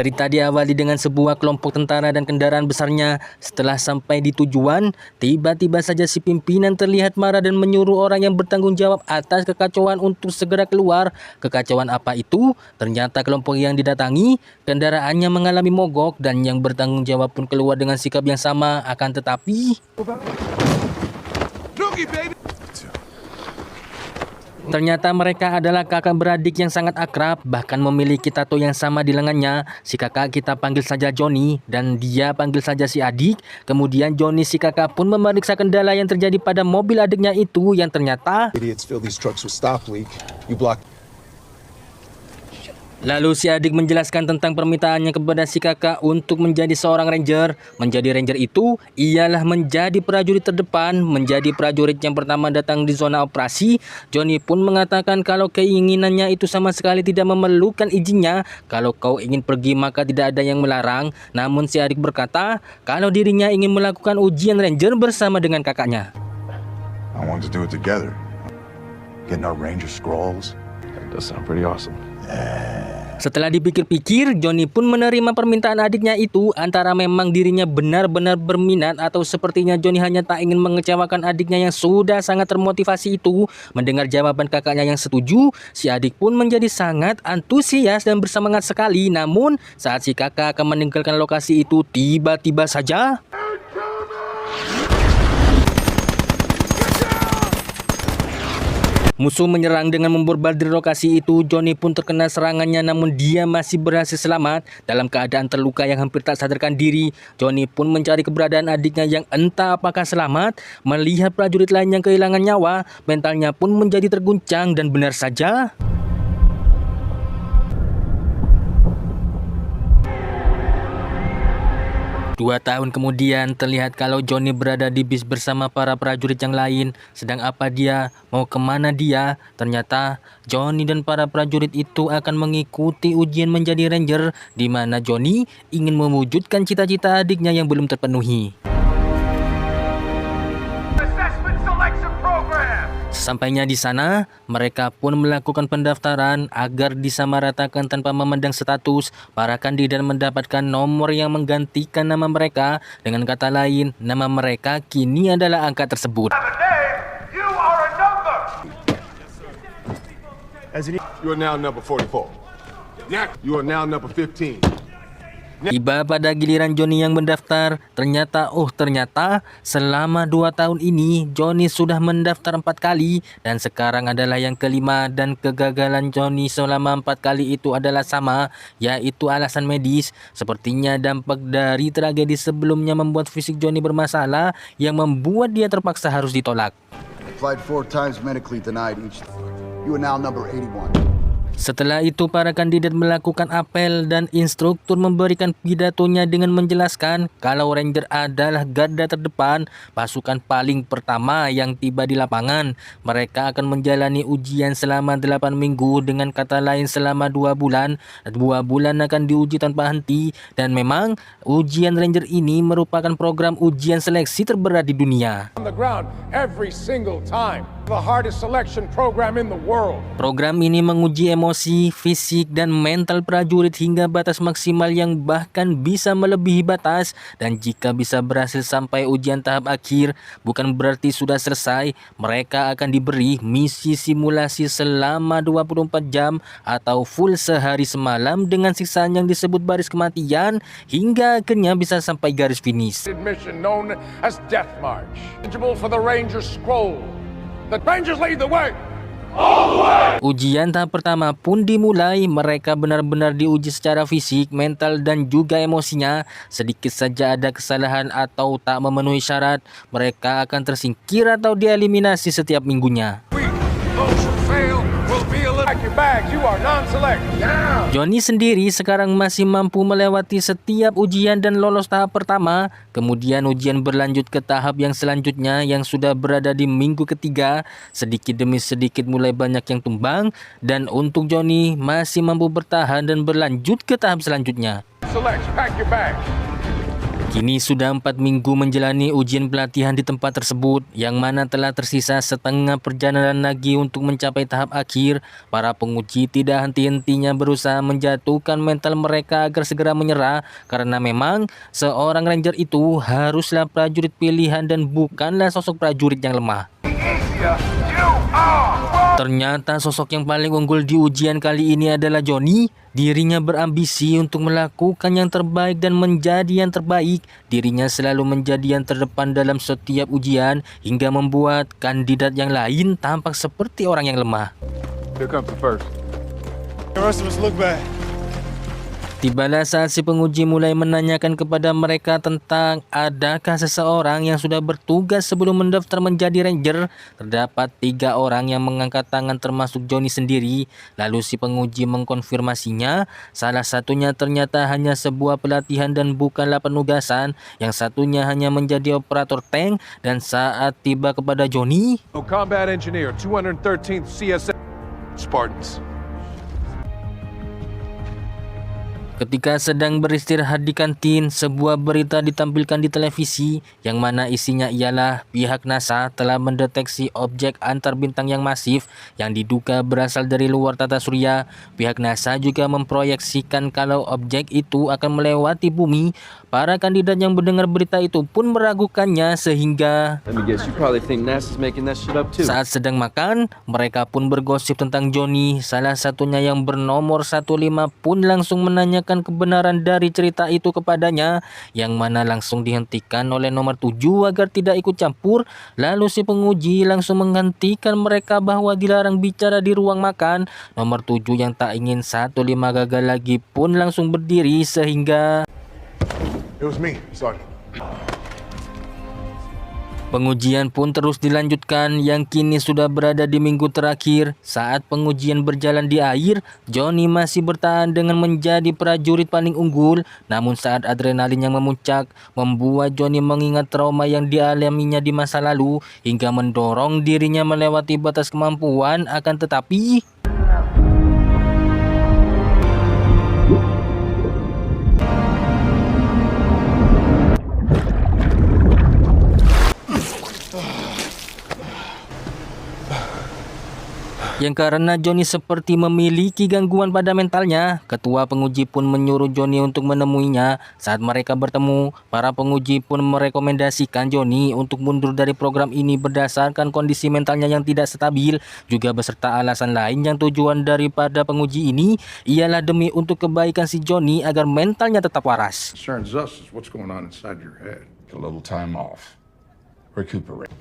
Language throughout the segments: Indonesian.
Cerita diawali dengan sebuah kelompok tentara dan kendaraan besarnya. Setelah sampai di tujuan, tiba-tiba saja si pimpinan terlihat marah dan menyuruh orang yang bertanggung jawab atas kekacauan untuk segera keluar. Kekacauan apa itu? Ternyata kelompok yang didatangi, kendaraannya mengalami mogok dan yang bertanggung jawab pun keluar dengan sikap yang sama. Akan tetapi ternyata mereka adalah kakak beradik yang sangat akrab, bahkan memiliki tato yang sama di lengannya. Si kakak kita panggil saja Johnny dan dia panggil saja si adik. Kemudian Johnny si kakak pun memeriksa kendala yang terjadi pada mobil adiknya itu yang ternyata lalu si adik menjelaskan tentang permintaannya kepada si kakak untuk menjadi seorang ranger. Menjadi ranger itu ialah menjadi prajurit terdepan, menjadi prajurit yang pertama datang di zona operasi. Johnny pun mengatakan kalau keinginannya itu sama sekali tidak memerlukan izinnya. Kalau kau ingin pergi maka tidak ada yang melarang. Namun si adik berkata kalau dirinya ingin melakukan ujian ranger bersama dengan kakaknya. I want to do it together. Getting our ranger scrolls. That does sound pretty awesome. Setelah dipikir-pikir, Johnny pun menerima permintaan adiknya itu. Antara memang dirinya benar-benar berminat atau sepertinya Johnny hanya tak ingin mengecewakan adiknya yang sudah sangat termotivasi itu. Mendengar jawaban kakaknya yang setuju, si adik pun menjadi sangat antusias dan bersemangat sekali. Namun saat si kakak akan meninggalkan lokasi itu, tiba-tiba saja musuh menyerang dengan memborbardir lokasi itu. Johnny pun terkena serangannya namun dia masih berhasil selamat. Dalam keadaan terluka yang hampir tak sadarkan diri, Johnny pun mencari keberadaan adiknya yang entah apakah selamat. Melihat prajurit lain yang kehilangan nyawa, mentalnya pun menjadi terguncang dan benar saja Dua tahun kemudian terlihat kalau Johnny berada di bis bersama para prajurit yang lain. Sedang apa dia? Mau kemana dia? Ternyata Johnny dan para prajurit itu akan mengikuti ujian menjadi ranger, di mana Johnny ingin mewujudkan cita-cita adiknya yang belum terpenuhi. Sampainya di sana, mereka pun melakukan pendaftaran agar disamaratakan tanpa memandang status. Para kandidat mendapatkan nomor yang menggantikan nama mereka. Dengan kata lain, nama mereka kini adalah angka tersebut. You are now number 44. You are now number 15. Tiba pada giliran Johnny yang mendaftar. Ternyata selama 2 tahun ini Johnny sudah mendaftar 4 kali dan sekarang adalah yang kelima. Dan kegagalan Johnny selama 4 kali itu adalah sama, yaitu alasan medis. Sepertinya dampak dari tragedi sebelumnya membuat fisik Johnny bermasalah yang membuat dia terpaksa harus ditolak. Applied 4 times medically denied each. You are now number 81. Setelah itu para kandidat melakukan apel dan instruktur memberikan pidatonya dengan menjelaskan kalau ranger adalah garda terdepan, pasukan paling pertama yang tiba di lapangan. Mereka akan menjalani ujian selama 8 minggu, dengan kata lain selama 2 bulan. 2 bulan akan diuji tanpa henti dan memang ujian ranger ini merupakan program ujian seleksi terberat di dunia. Program ini menguji emosi, fisik, dan mental prajurit hingga batas maksimal yang bahkan bisa melebihi batas. Dan jika bisa berhasil sampai ujian tahap akhir, bukan berarti sudah selesai. Mereka akan diberi misi simulasi selama 24 jam atau full sehari semalam dengan siksaan yang disebut baris kematian hingga akhirnya bisa sampai garis finish. Ujian tahap pertama pun dimulai. Mereka benar-benar diuji secara fisik, mental, dan juga emosinya. Sedikit saja ada kesalahan atau tak memenuhi syarat, mereka akan tersingkir atau dieliminasi setiap minggunya. Johnny sendiri sekarang masih mampu melewati setiap ujian dan lolos tahap pertama. Kemudian ujian berlanjut ke tahap yang selanjutnya yang sudah berada di minggu ketiga. Sedikit demi sedikit mulai banyak yang tumbang, dan untuk Johnny masih mampu bertahan dan berlanjut ke tahap selanjutnya. Kini sudah 4 minggu menjalani ujian pelatihan di tempat tersebut, yang mana telah tersisa setengah perjalanan lagi untuk mencapai tahap akhir. Para penguji tidak henti-hentinya berusaha menjatuhkan mental mereka agar segera menyerah, karena memang seorang ranger itu haruslah prajurit pilihan dan bukanlah sosok prajurit yang lemah. Ternyata sosok yang paling unggul di ujian kali ini adalah Johnny. Dirinya berambisi untuk melakukan yang terbaik dan menjadi yang terbaik. Dirinya selalu menjadi yang terdepan dalam setiap ujian, hingga membuat kandidat yang lain tampak seperti orang yang lemah. Here comes the first. The rest of us look bad. Tibalah saat si penguji mulai menanyakan kepada mereka tentang adakah seseorang yang sudah bertugas sebelum mendaftar menjadi ranger. Terdapat 3 orang yang mengangkat tangan termasuk Johnny sendiri. Lalu si penguji mengkonfirmasinya. Salah satunya ternyata hanya sebuah pelatihan dan bukanlah penugasan. Yang satunya hanya menjadi operator tank. Dan saat tiba kepada Johnny, Combat Engineer, 213th CSM. Spartans. ketika sedang beristirahat di kantin, sebuah berita ditampilkan di televisi yang mana isinya ialah pihak NASA telah mendeteksi objek antar bintang yang masif yang diduga berasal dari luar tata surya. Pihak NASA juga memproyeksikan kalau objek itu akan melewati bumi. Para kandidat yang mendengar berita itu pun meragukannya, sehingga Let me guess, you probably think NASA's making that shit up too. saat sedang makan, mereka pun bergosip tentang Johnny. Salah satunya yang bernomor 15 pun langsung menanyakan kebenaran dari cerita itu kepadanya, yang mana langsung dihentikan oleh nomor 7 agar tidak ikut campur. Lalu si penguji langsung menghentikan mereka bahwa dilarang bicara di ruang makan. Nomor 7 yang tak ingin 15 gagal lagi pun langsung berdiri, sehingga It was me, Sergeant. pengujian pun terus dilanjutkan yang kini sudah berada di minggu terakhir. Saat pengujian berjalan di air, Johnny masih bertahan dengan menjadi prajurit paling unggul. Namun saat adrenalin yang memuncak membuat Johnny mengingat trauma yang dialaminya di masa lalu, hingga mendorong dirinya melewati batas kemampuan. Akan tetapi yang karena Johnny seperti memiliki gangguan pada mentalnya, ketua penguji pun menyuruh Johnny untuk menemuinya. Saat mereka bertemu, para penguji pun merekomendasikan Johnny untuk mundur dari program ini berdasarkan kondisi mentalnya yang tidak stabil, juga beserta alasan lain yang tujuan daripada penguji ini ialah demi untuk kebaikan si Johnny agar mentalnya tetap waras. Concerns us is what's going on inside your head. A little time off. Recuperate.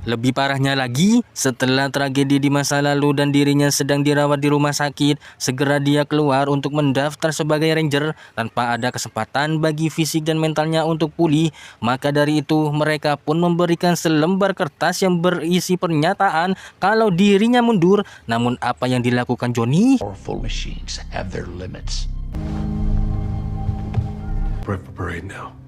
Lebih parahnya lagi, setelah tragedi di masa lalu dan dirinya sedang dirawat di rumah sakit, segera dia keluar untuk mendaftar sebagai ranger tanpa ada kesempatan bagi fisik dan mentalnya untuk pulih. Maka dari itu, mereka pun memberikan selembar kertas yang berisi pernyataan kalau dirinya mundur. Namun apa yang dilakukan Johnny? Powerful machines have their limits. Prep for parade now.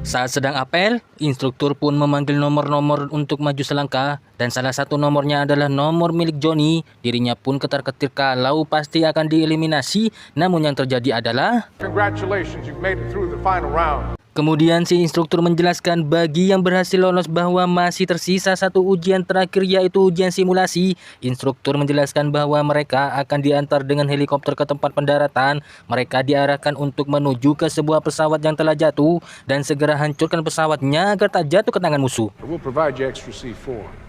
Saat sedang apel, instruktur pun memanggil nomor-nomor untuk maju selangkah, dan salah satu nomornya adalah nomor milik Johnny. Dirinya pun ketar-ketir kalau pasti akan dieliminasi, namun yang terjadi adalah Congratulations, you've made it through the final round. kemudian si instruktur menjelaskan bagi yang berhasil lolos bahwa masih tersisa satu ujian terakhir, yaitu ujian simulasi. Instruktur menjelaskan bahwa mereka akan diantar dengan helikopter ke tempat pendaratan. Mereka diarahkan untuk menuju ke sebuah pesawat yang telah jatuh dan segera hancurkan pesawatnya agar tak jatuh ke tangan musuh. We'll provide you extra C4.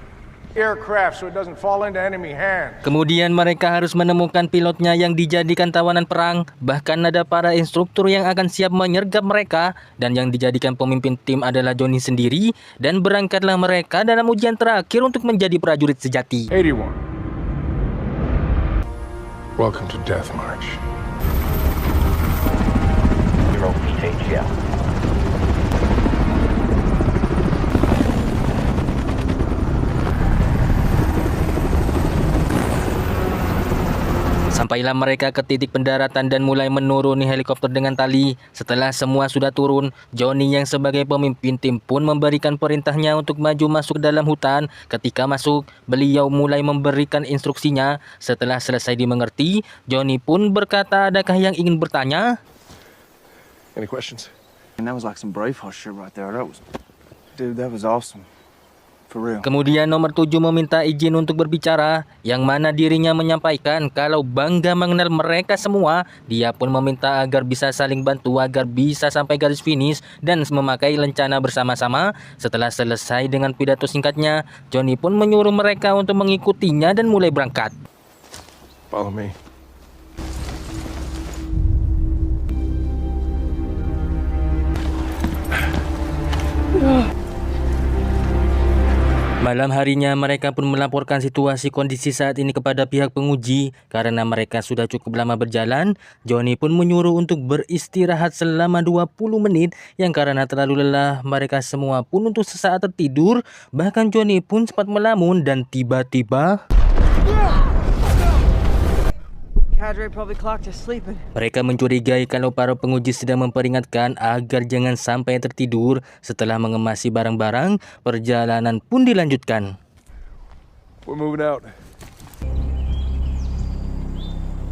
Aircraft so it doesn't fall into enemy hands. Kemudian mereka harus menemukan pilotnya yang dijadikan tawanan perang. Bahkan ada para instruktur yang akan siap menyergap mereka, dan yang dijadikan pemimpin tim adalah Johnny sendiri. Dan berangkatlah mereka dalam ujian terakhir untuk menjadi prajurit sejati. 81. Welcome to Death March. Sampailah mereka ke titik pendaratan dan mulai menuruni helikopter dengan tali. Setelah semua sudah turun, Johnny yang sebagai pemimpin tim pun memberikan perintahnya untuk maju masuk dalam hutan. Ketika masuk, beliau mulai memberikan instruksinya. Setelah selesai dimengerti, Johnny pun berkata, adakah yang ingin bertanya? Any questions? And that was like some Braveheart shit right there. Dude, that was awesome. For real. Kemudian nomor 7 meminta izin untuk berbicara, yang mana dirinya menyampaikan kalau bangga mengenal mereka semua. Dia pun meminta agar bisa saling bantu agar bisa sampai garis finish dan memakai lencana bersama-sama. Setelah selesai dengan pidato singkatnya, Johnny pun menyuruh mereka untuk mengikutinya dan mulai berangkat. Follow me. Malam harinya mereka pun melaporkan situasi kondisi saat ini kepada pihak penguji. Karena mereka sudah cukup lama berjalan, Johnny pun menyuruh untuk beristirahat selama 20 menit. Yang karena terlalu lelah, mereka semua pun untuk sesaat tertidur. Bahkan Johnny pun sempat melamun dan tiba-tiba Cadre probably clocked us sleeping. mereka mencurigai kalau para penguji sedang memperingatkan agar jangan sampai tertidur. Setelah mengemasi barang-barang, perjalanan pun dilanjutkan. We're moving out.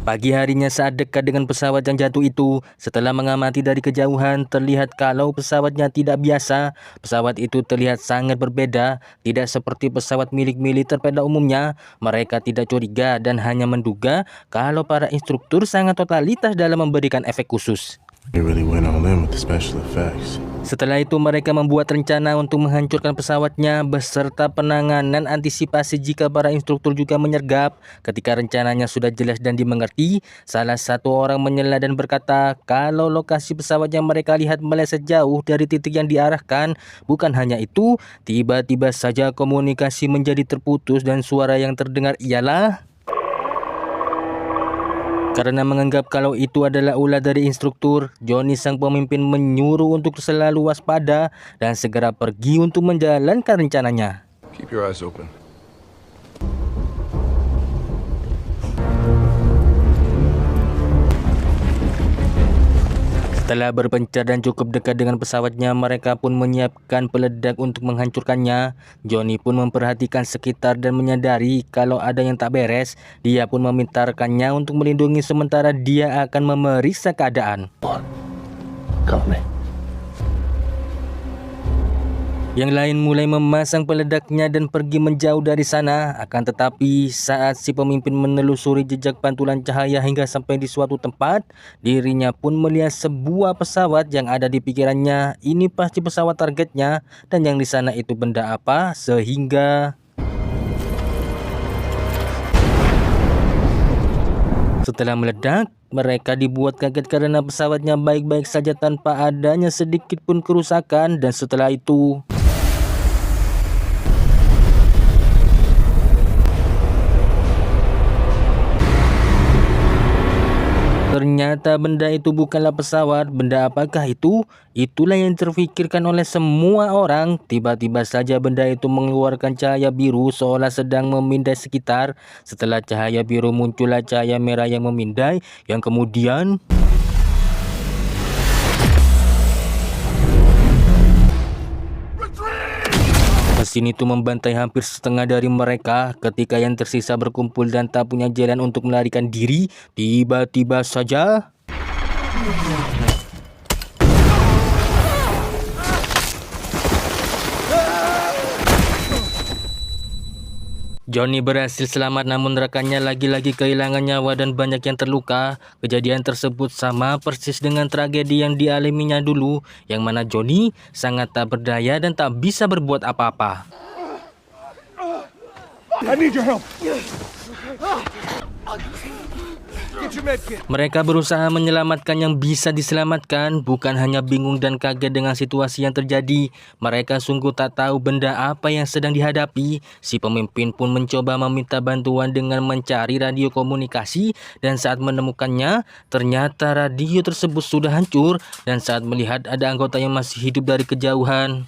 Pagi harinya saat dekat dengan pesawat yang jatuh itu, setelah mengamati dari kejauhan, terlihat kalau pesawatnya tidak biasa. Pesawat itu terlihat sangat berbeda, tidak seperti pesawat milik militer pada umumnya. Mereka tidak curiga dan hanya menduga kalau para instruktur sangat totalitas dalam memberikan efek khusus. They really went all in with the special effects. Setelah itu mereka membuat rencana untuk menghancurkan pesawatnya beserta penanganan antisipasi jika para instruktur juga menyergap. Ketika rencananya sudah jelas dan dimengerti, salah satu orang menyela dan berkata kalau lokasi pesawat yang mereka lihat meleset jauh dari titik yang diarahkan. Bukan hanya itu, tiba-tiba saja komunikasi menjadi terputus dan suara yang terdengar ialah karena menganggap kalau itu adalah ulah dari instruktur, Johnny sang pemimpin menyuruh untuk selalu waspada dan segera pergi untuk menjalankan rencananya. Keep your eyes open. Setelah berpencar dan cukup dekat dengan pesawatnya, mereka pun menyiapkan peledak untuk menghancurkannya. Johnny pun memperhatikan sekitar dan menyadari kalau ada yang tak beres. Dia pun meminta rekannya untuk melindungi sementara dia akan memeriksa keadaan. Cover me. Yang lain mulai memasang peledaknya dan pergi menjauh dari sana. Akan tetapi saat si pemimpin menelusuri jejak pantulan cahaya hingga sampai di suatu tempat, dirinya pun melihat sebuah pesawat yang ada di pikirannya. Ini pasti pesawat targetnya dan yang di sana itu benda apa sehingga setelah meledak, mereka dibuat kaget karena pesawatnya baik-baik saja tanpa adanya sedikit pun kerusakan. Dan setelah itu ternyata benda itu bukanlah pesawat. Benda apakah itu? Itulah yang terfikirkan oleh semua orang. Tiba-tiba saja benda itu mengeluarkan cahaya biru seolah sedang memindai sekitar. Setelah cahaya biru muncullah cahaya merah yang memindai, yang kemudian mesin itu membantai hampir setengah dari mereka. Ketika yang tersisa berkumpul dan tak punya jalan untuk melarikan diri, tiba-tiba saja Johnny berhasil selamat, namun rekannya lagi-lagi kehilangan nyawa dan banyak yang terluka. Kejadian tersebut sama persis dengan tragedi yang dialaminya dulu, yang mana Johnny sangat tak berdaya dan tak bisa berbuat apa-apa. I need your help. Get your med kit. Mereka berusaha menyelamatkan yang bisa diselamatkan, bukan hanya bingung dan kaget dengan situasi yang terjadi. Mereka sungguh tak tahu benda apa yang sedang dihadapi. Si pemimpin pun mencoba meminta bantuan dengan mencari radio komunikasi, dan saat menemukannya, ternyata radio tersebut sudah hancur. Dan saat melihat ada anggota yang masih hidup dari kejauhan,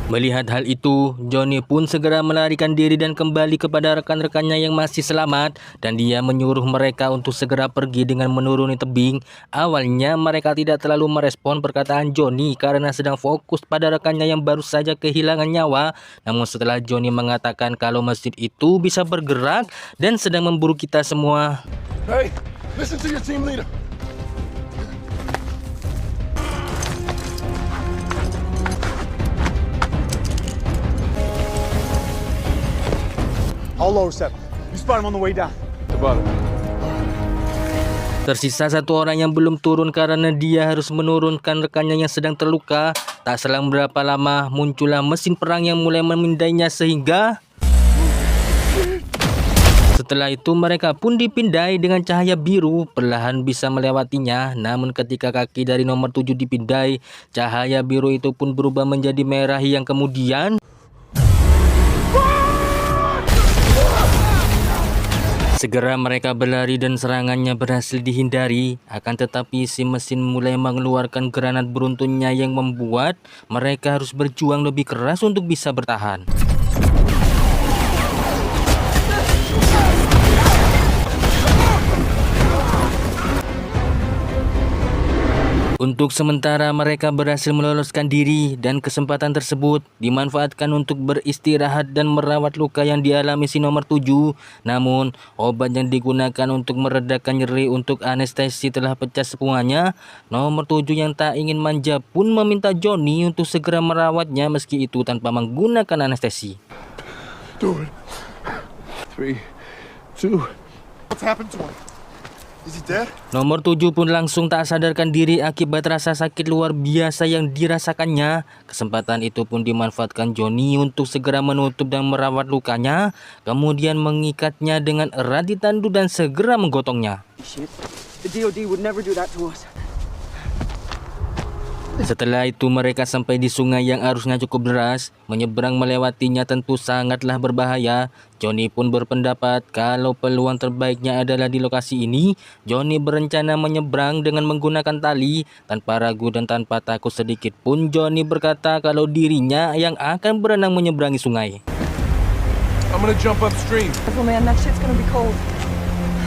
Melihat hal itu, Johnny pun segera melarikan diri dan kembali kepada rekan-rekannya yang masih selamat, dan dia menyuruh mereka untuk segera pergi dengan menuruni tebing. Awalnya mereka tidak terlalu merespon perkataan Johnny karena sedang fokus pada rekannya yang baru saja kehilangan nyawa. Namun setelah Johnny mengatakan kalau masjid itu bisa bergerak dan sedang memburu kita semua, Hey, listen to your team leader. All lower 7. You spot him on the way down. The bottom. tersisa satu orang yang belum turun karena dia harus menurunkan rekannya yang sedang terluka. Tak selang berapa lama muncullah mesin perang yang mulai memindainya sehingga setelah itu mereka pun dipindai dengan cahaya biru, perlahan bisa melewatinya. Namun ketika kaki dari nomor 7 dipindai, cahaya biru itu pun berubah menjadi merah yang kemudian segera mereka berlari dan serangannya berhasil dihindari. Akan tetapi si mesin mulai mengeluarkan granat beruntunnya yang membuat mereka harus berjuang lebih keras untuk bisa bertahan. Untuk sementara mereka berhasil meloloskan diri dan kesempatan tersebut dimanfaatkan untuk beristirahat dan merawat luka yang dialami si nomor 7. Namun obat yang digunakan untuk meredakan nyeri untuk anestesi telah pecah semuanya. Nomor 7 yang tak ingin manja pun meminta Johnny untuk segera merawatnya meski itu tanpa menggunakan anestesi. Do it. 3, 2. What's happened to him? Is he dead? Nomor 7 pun langsung tak sadarkan diri akibat rasa sakit luar biasa yang dirasakannya. Kesempatan itu pun dimanfaatkan Johnny untuk segera menutup dan merawat lukanya, kemudian mengikatnya dengan erat di tandu dan segera menggotongnya. Shit. The DOD would never do that to us. Setelah itu mereka sampai di sungai yang arusnya cukup deras. Menyeberang melewatinya tentu sangatlah berbahaya. Johnny pun berpendapat kalau peluang terbaiknya adalah di lokasi ini. Johnny berencana menyeberang dengan menggunakan tali. Tanpa ragu dan tanpa takut sedikit pun Johnny berkata kalau dirinya yang akan berenang menyeberangi sungai. I'm gonna jump upstream. Careful, man. That shit's gonna be cold.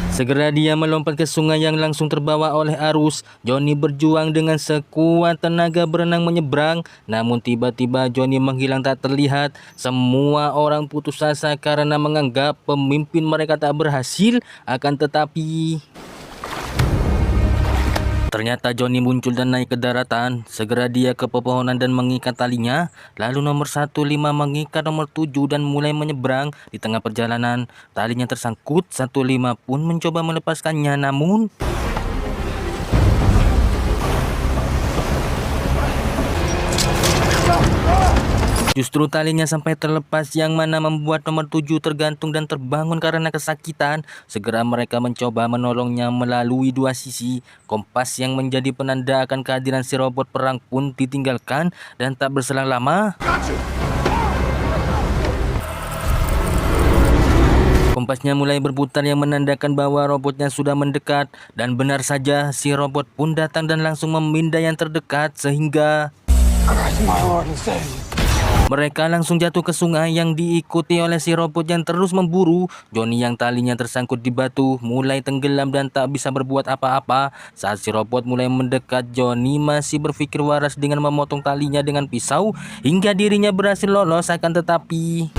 Segera dia melompat ke sungai yang langsung terbawa oleh arus. Johnny berjuang dengan sekuat tenaga berenang menyeberang. Namun tiba-tiba Johnny menghilang tak terlihat. Semua orang putus asa karena menganggap pemimpin mereka tak berhasil. Akan tetapi ternyata Johnny muncul dan naik ke daratan. Segera dia ke pepohonan dan mengikat talinya. Lalu nomor 15 mengikat nomor 7 dan mulai menyeberang. Di tengah perjalanan talinya tersangkut. 15 pun mencoba melepaskannya, namun justru talinya sampai terlepas yang mana membuat nomor 7 tergantung dan terbangun karena kesakitan. Segera mereka mencoba menolongnya melalui dua sisi. Kompas yang menjadi penanda akan kehadiran si robot perang pun ditinggalkan dan tak berselang lama kompasnya mulai berputar yang menandakan bahwa robotnya sudah mendekat. Dan benar saja si robot pun datang dan langsung memindai yang terdekat sehingga mereka langsung jatuh ke sungai yang diikuti oleh si robot yang terus memburu. Johnny yang talinya tersangkut di batu mulai tenggelam dan tak bisa berbuat apa-apa. Saat si robot mulai mendekat, Johnny masih berpikir waras dengan memotong talinya dengan pisau hingga dirinya berhasil lolos. Akan tetapi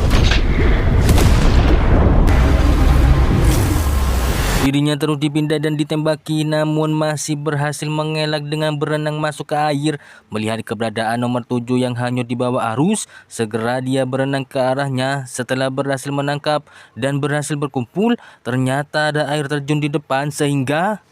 dirinya terus dipindai dan ditembaki, namun masih berhasil mengelak dengan berenang masuk ke air. Melihat keberadaan nomor 7 yang hanyut di bawah arus, segera dia berenang ke arahnya. Setelah berhasil menangkap dan berhasil berkumpul, ternyata ada air terjun di depan sehingga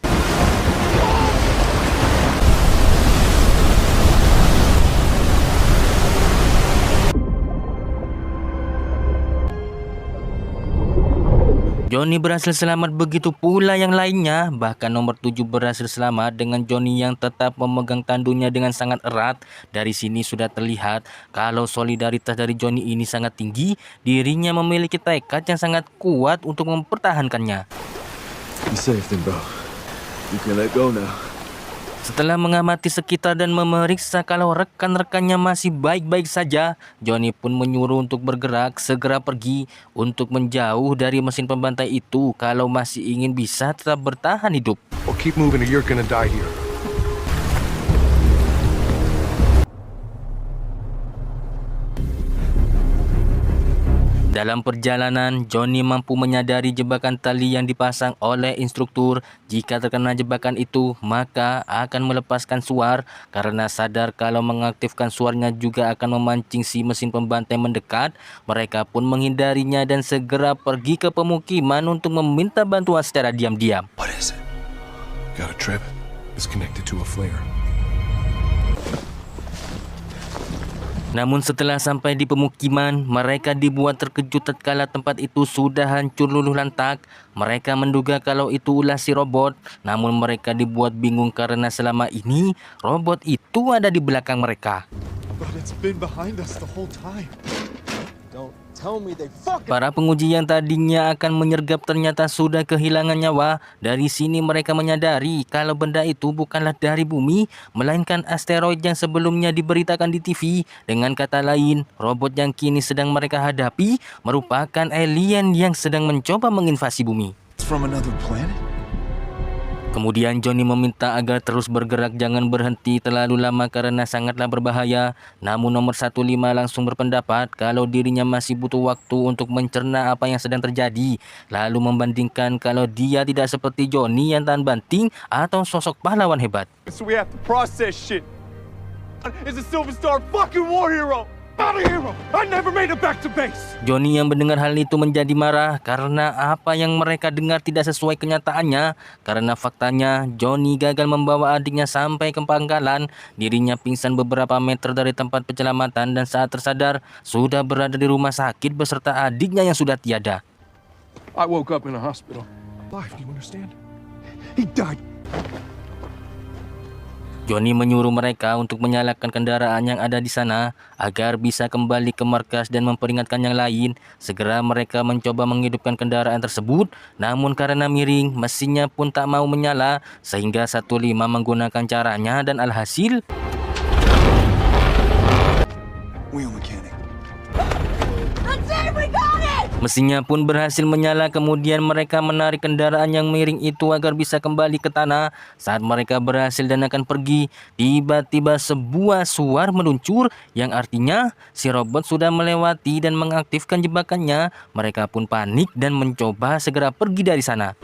Johnny berhasil selamat, begitu pula yang lainnya. Bahkan nomor 7 berhasil selamat dengan Johnny yang tetap memegang tandunya dengan sangat erat. Dari sini sudah terlihat kalau solidaritas dari Johnny ini sangat tinggi. Dirinya memiliki tekad yang sangat kuat untuk mempertahankannya. You saved him, bro. You can let go now. Setelah mengamati sekitar dan memeriksa kalau rekan-rekannya masih baik-baik saja, Johnny pun menyuruh untuk bergerak segera pergi untuk menjauh dari mesin pembantai itu kalau masih ingin bisa tetap bertahan hidup. Well, keep moving or you're gonna die here. Dalam perjalanan, Johnny mampu menyadari jebakan tali yang dipasang oleh instruktur. Jika terkena jebakan itu, maka akan melepaskan suar karena sadar kalau mengaktifkan suarnya juga akan memancing si mesin pembantai mendekat. Mereka pun menghindarinya dan segera pergi ke pemukiman untuk meminta bantuan secara diam-diam. What is it? Got a trip? It's connected to a flare. Namun setelah sampai di pemukiman, mereka dibuat terkejut tatkala tempat itu sudah hancur luluh lantak. Mereka menduga kalau itu ulah si robot, namun mereka dibuat bingung karena selama ini robot itu ada di belakang mereka. But it's been behind us the whole time. Don't tell me they fucking... Para penguji yang tadinya akan menyergap ternyata sudah kehilangan nyawa. Dari sini mereka menyadari kalau benda itu bukanlah dari bumi, melainkan asteroid yang sebelumnya diberitakan di TV. Dengan kata lain, robot yang kini sedang mereka hadapi merupakan alien yang sedang mencoba menginvasi bumi. It's from another planet? Kemudian Johnny meminta agar terus bergerak, jangan berhenti terlalu lama karena sangatlah berbahaya. Namun nomor 15 langsung berpendapat kalau dirinya masih butuh waktu untuk mencerna apa yang sedang terjadi. Lalu membandingkan kalau dia tidak seperti Johnny yang tahan banting atau sosok pahlawan hebat. So we have to process shit. Is a Silver Star fucking war hero? Not a hero. I never made it back to base. Johnny yang mendengar hal itu menjadi marah karena apa yang mereka dengar tidak sesuai kenyataannya. Karena faktanya Johnny gagal membawa adiknya sampai ke pangkalan. Dirinya pingsan beberapa meter dari tempat penyelamatan dan saat tersadar sudah berada di rumah sakit beserta adiknya yang sudah tiada. I woke up in a hospital. Life, do you understand? He died. Johnny menyuruh mereka untuk menyalakan kendaraan yang ada di sana agar bisa kembali ke markas dan memperingatkan yang lain. Segera mereka mencoba menghidupkan kendaraan tersebut, namun karena miring, mesinnya pun tak mau menyala sehingga 15 menggunakan caranya dan alhasil Wheel mechanic. mesinnya pun berhasil menyala. Kemudian mereka menarik kendaraan yang miring itu agar bisa kembali ke tanah. Saat mereka berhasil dan akan pergi, tiba-tiba sebuah suar meluncur yang artinya si robot sudah melewati dan mengaktifkan jebakannya. Mereka pun panik dan mencoba segera pergi dari sana.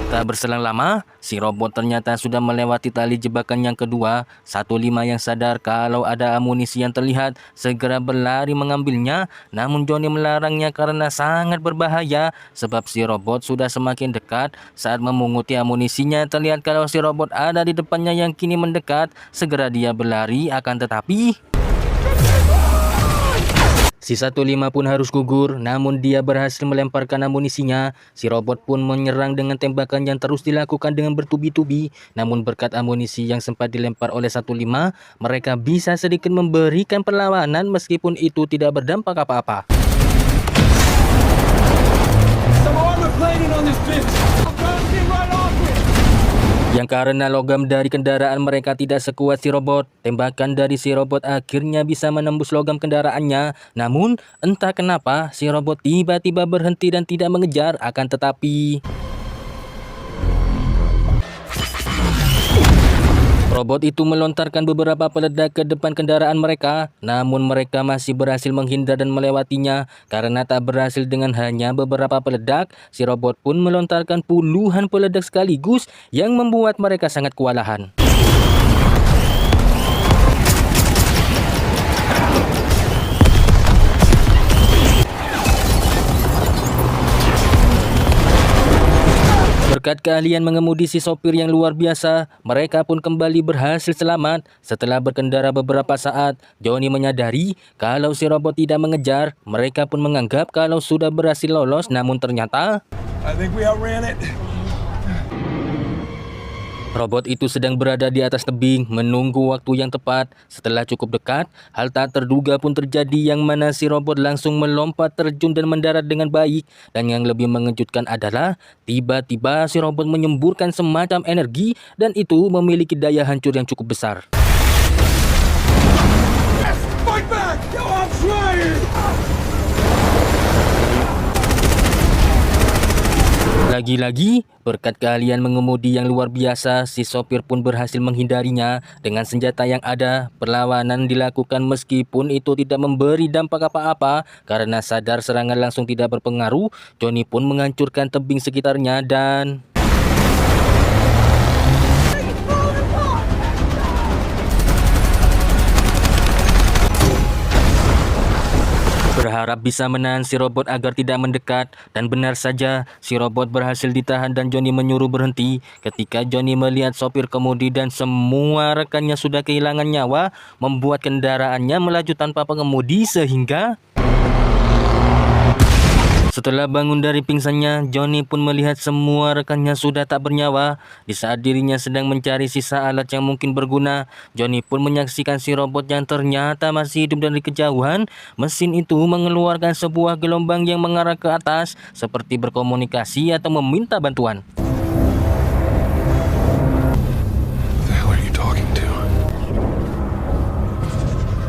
Tak berselang lama, si robot ternyata sudah melewati tali jebakan yang kedua. 15 yang sadar kalau ada amunisi yang terlihat segera berlari mengambilnya. Namun Johnny melarangnya karena sangat berbahaya sebab si robot sudah semakin dekat. Saat memunguti amunisinya terlihat kalau si robot ada di depannya yang kini mendekat. Segera dia berlari akan tetapi si 15 pun harus gugur, namun dia berhasil melemparkan amunisinya. Si robot pun menyerang dengan tembakan yang terus dilakukan dengan bertubi-tubi. Namun berkat amunisi yang sempat dilempar oleh 15, mereka bisa sedikit memberikan perlawanan meskipun itu tidak berdampak apa-apa. Yang karena logam dari kendaraan mereka tidak sekuat si robot, tembakan dari si robot akhirnya bisa menembus logam kendaraannya. Namun entah kenapa si robot tiba-tiba berhenti dan tidak mengejar, akan tetapi robot itu melontarkan beberapa peledak ke depan kendaraan mereka. Namun mereka masih berhasil menghindar dan melewatinya. Karena tak berhasil dengan hanya beberapa peledak, si robot pun melontarkan puluhan peledak sekaligus yang membuat mereka sangat kewalahan. Berkat keahlian mengemudi si sopir yang luar biasa, mereka pun kembali berhasil selamat. Setelah berkendara beberapa saat, Johnny menyadari kalau si robot tidak mengejar. Mereka pun menganggap kalau sudah berhasil lolos, namun ternyata I think we outran it. Robot itu sedang berada di atas tebing menunggu waktu yang tepat. Setelah cukup dekat, hal tak terduga pun terjadi yang mana si robot langsung melompat, terjun dan mendarat dengan baik. Dan yang lebih mengejutkan adalah tiba-tiba si robot menyemburkan semacam energi dan itu memiliki daya hancur yang cukup besar. Fight back! Yo, I'm trying! Lagi-lagi, berkat keahlian mengemudi yang luar biasa, si sopir pun berhasil menghindarinya. Dengan senjata yang ada, perlawanan dilakukan meskipun itu tidak memberi dampak apa-apa. Karena sadar serangan langsung tidak berpengaruh, Johnny pun menghancurkan tebing sekitarnya dan... berharap bisa menahan si robot agar tidak mendekat, dan benar saja si robot berhasil ditahan dan Johnny menyuruh berhenti. Ketika Johnny melihat sopir kemudi dan semua rekannya sudah kehilangan nyawa, membuat kendaraannya melaju tanpa pengemudi sehingga... Setelah bangun dari pingsannya, Johnny pun melihat semua rekannya sudah tak bernyawa. Di saat dirinya sedang mencari sisa alat yang mungkin berguna, Johnny pun menyaksikan si robot yang ternyata masih hidup dari kejauhan. Mesin itu mengeluarkan sebuah gelombang yang mengarah ke atas, seperti berkomunikasi atau meminta bantuan.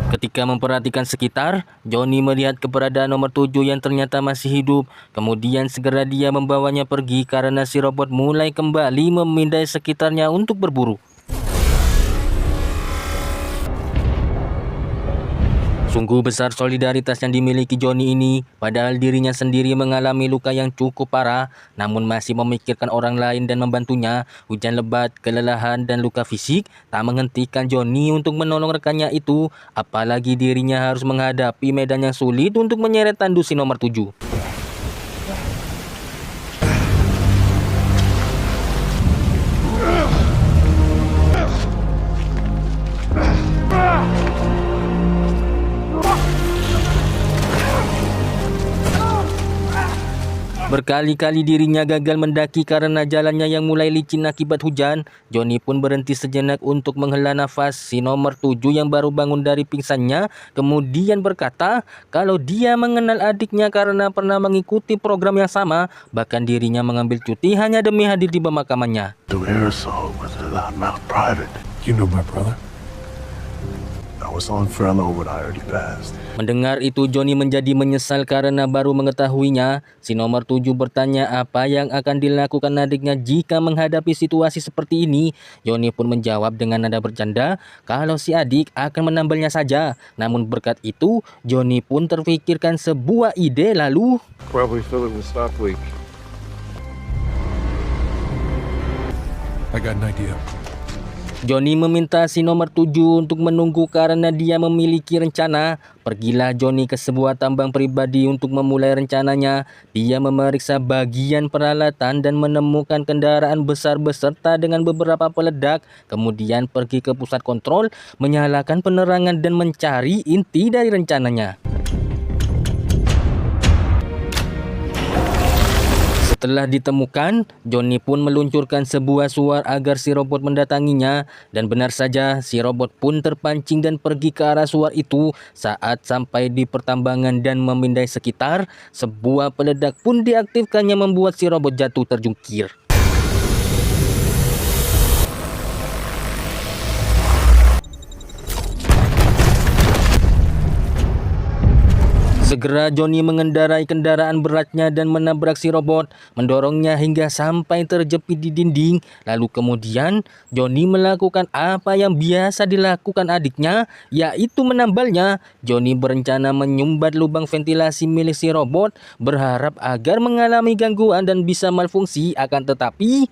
Ketika memperhatikan sekitar, Johnny melihat keberadaan nomor 7 yang ternyata masih hidup. Kemudian segera dia membawanya pergi karena si robot mulai kembali memindai sekitarnya untuk berburu. Sungguh besar solidaritas yang dimiliki Johnny ini, padahal dirinya sendiri mengalami luka yang cukup parah, namun masih memikirkan orang lain dan membantunya. Hujan lebat, kelelahan, dan luka fisik tak menghentikan Johnny untuk menolong rekannya itu, apalagi dirinya harus menghadapi medan yang sulit untuk menyeret tandus si nomor 7. Berkali-kali dirinya gagal mendaki karena jalannya yang mulai licin akibat hujan. Johnny pun berhenti sejenak untuk menghela nafas. Si nomor 7 yang baru bangun dari pingsannya kemudian berkata kalau dia mengenal adiknya karena pernah mengikuti program yang sama. Bahkan dirinya mengambil cuti hanya demi hadir di pemakamannya. The aerosol was a lot more private. You know my brother? I was on furlough when I already passed. Mendengar itu Johnny menjadi menyesal karena baru mengetahuinya. Si nomor 7 bertanya apa yang akan dilakukan adiknya jika menghadapi situasi seperti ini. Johnny pun menjawab dengan nada bercanda kalau si adik akan menambalnya saja. Namun berkat itu Johnny pun terfikirkan sebuah ide lalu... Probably fill it with stock leak. I got an idea. Johnny meminta si nomor 7 untuk menunggu karena dia memiliki rencana. Pergilah Johnny ke sebuah tambang pribadi untuk memulai rencananya. Dia memeriksa bagian peralatan dan menemukan kendaraan besar beserta dengan beberapa peledak. Kemudian pergi ke pusat kontrol, menyalakan penerangan dan mencari inti dari rencananya. Setelah ditemukan, Johnny pun meluncurkan sebuah suar agar si robot mendatanginya. Dan benar saja, si robot pun terpancing dan pergi ke arah suar itu. Saat sampai di pertambangan dan memindai sekitar, sebuah peledak pun diaktifkannya membuat si robot jatuh terjungkir. Segera Johnny mengendarai kendaraan beratnya dan menabrak si robot, mendorongnya hingga sampai terjepit di dinding. Lalu kemudian Johnny melakukan apa yang biasa dilakukan adiknya, yaitu menambalnya. Johnny berencana menyumbat lubang ventilasi milik si robot, berharap agar mengalami gangguan dan bisa malfungsi, akan tetapi...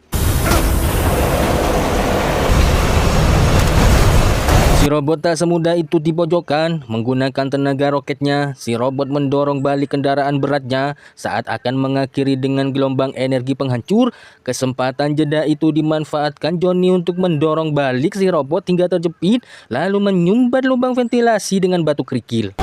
Si robot tak semudah itu dipojokkan. Menggunakan tenaga roketnya, si robot mendorong balik kendaraan beratnya saat akan mengakhiri dengan gelombang energi penghancur. Kesempatan jeda itu dimanfaatkan Johnny untuk mendorong balik si robot hingga terjepit, lalu menyumbat lubang ventilasi dengan batu kerikil.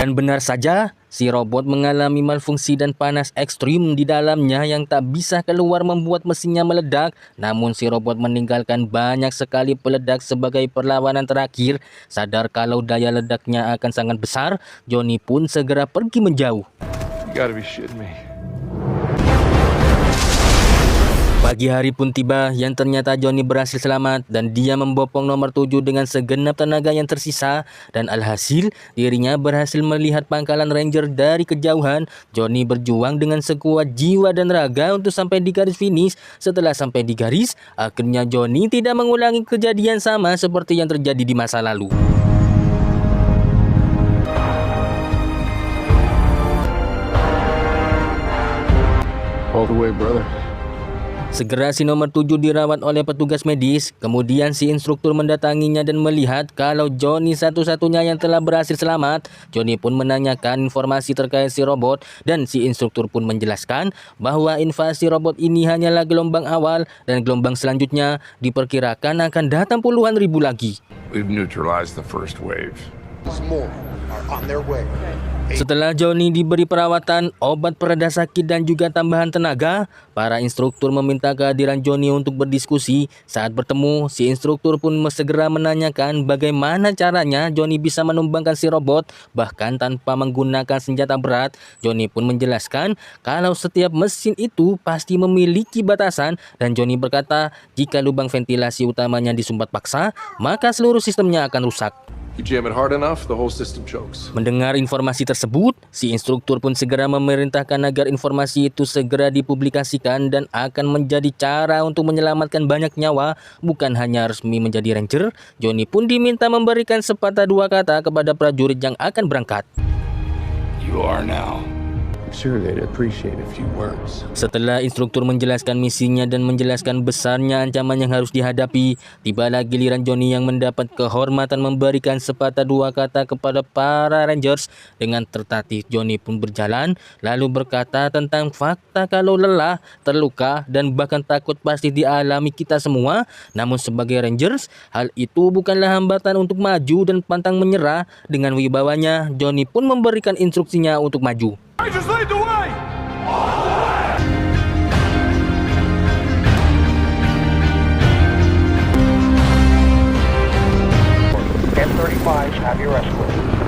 Dan benar saja, si robot mengalami malfungsi dan panas ekstrim di dalamnya yang tak bisa keluar membuat mesinnya meledak. Namun si robot meninggalkan banyak sekali peledak sebagai perlawanan terakhir. Sadar kalau daya ledaknya akan sangat besar, Johnny pun segera pergi menjauh. You gotta be shitting me. Pagi hari pun tiba yang ternyata Johnny berhasil selamat dan dia membopong nomor 7 dengan segenap tenaga yang tersisa, dan alhasil dirinya berhasil melihat pangkalan Ranger dari kejauhan. Johnny berjuang dengan sekuat jiwa dan raga untuk sampai di garis finish. Setelah sampai di garis, akhirnya Johnny tidak mengulangi kejadian sama seperti yang terjadi di masa lalu. All the way, brother. Segera si nomor 7 dirawat oleh petugas medis. Kemudian si instruktur mendatanginya dan melihat kalau Johnny satu-satunya yang telah berhasil selamat. Johnny pun menanyakan informasi terkait si robot dan si instruktur pun menjelaskan bahwa invasi robot ini hanyalah gelombang awal dan gelombang selanjutnya diperkirakan akan datang puluhan ribu lagi. We've neutralized the first wave. More are on their way. Setelah Johnny diberi perawatan, obat pereda sakit dan juga tambahan tenaga, para instruktur meminta kehadiran Johnny untuk berdiskusi. Saat bertemu, si instruktur pun segera menanyakan bagaimana caranya Johnny bisa menumbangkan si robot, bahkan tanpa menggunakan senjata berat. Johnny pun menjelaskan kalau setiap mesin itu pasti memiliki batasan, dan Johnny berkata jika lubang ventilasi utamanya disumbat paksa, maka seluruh sistemnya akan rusak. You jam it hard enough, the whole system chokes. Mendengar informasi tersebut, si instruktur pun segera memerintahkan agar informasi itu segera dipublikasikan dan akan menjadi cara untuk menyelamatkan banyak nyawa. Bukan hanya resmi menjadi Ranger, Johnny pun diminta memberikan sepatah dua kata kepada prajurit yang akan berangkat. You are now. Sure, they'd appreciate a few words. Setelah instruktur menjelaskan misinya dan menjelaskan besarnya ancaman yang harus dihadapi, tibalah giliran Johnny yang mendapat kehormatan memberikan sepatah dua kata kepada para Rangers. Dengan tertatih Johnny pun berjalan, lalu berkata tentang fakta kalau lelah, terluka, dan bahkan takut pasti dialami kita semua. Namun sebagai Rangers, hal itu bukanlah hambatan untuk maju dan pantang menyerah. Dengan wibawanya, Johnny pun memberikan instruksinya untuk maju. Rangers, lead the way! F-35s have your escort.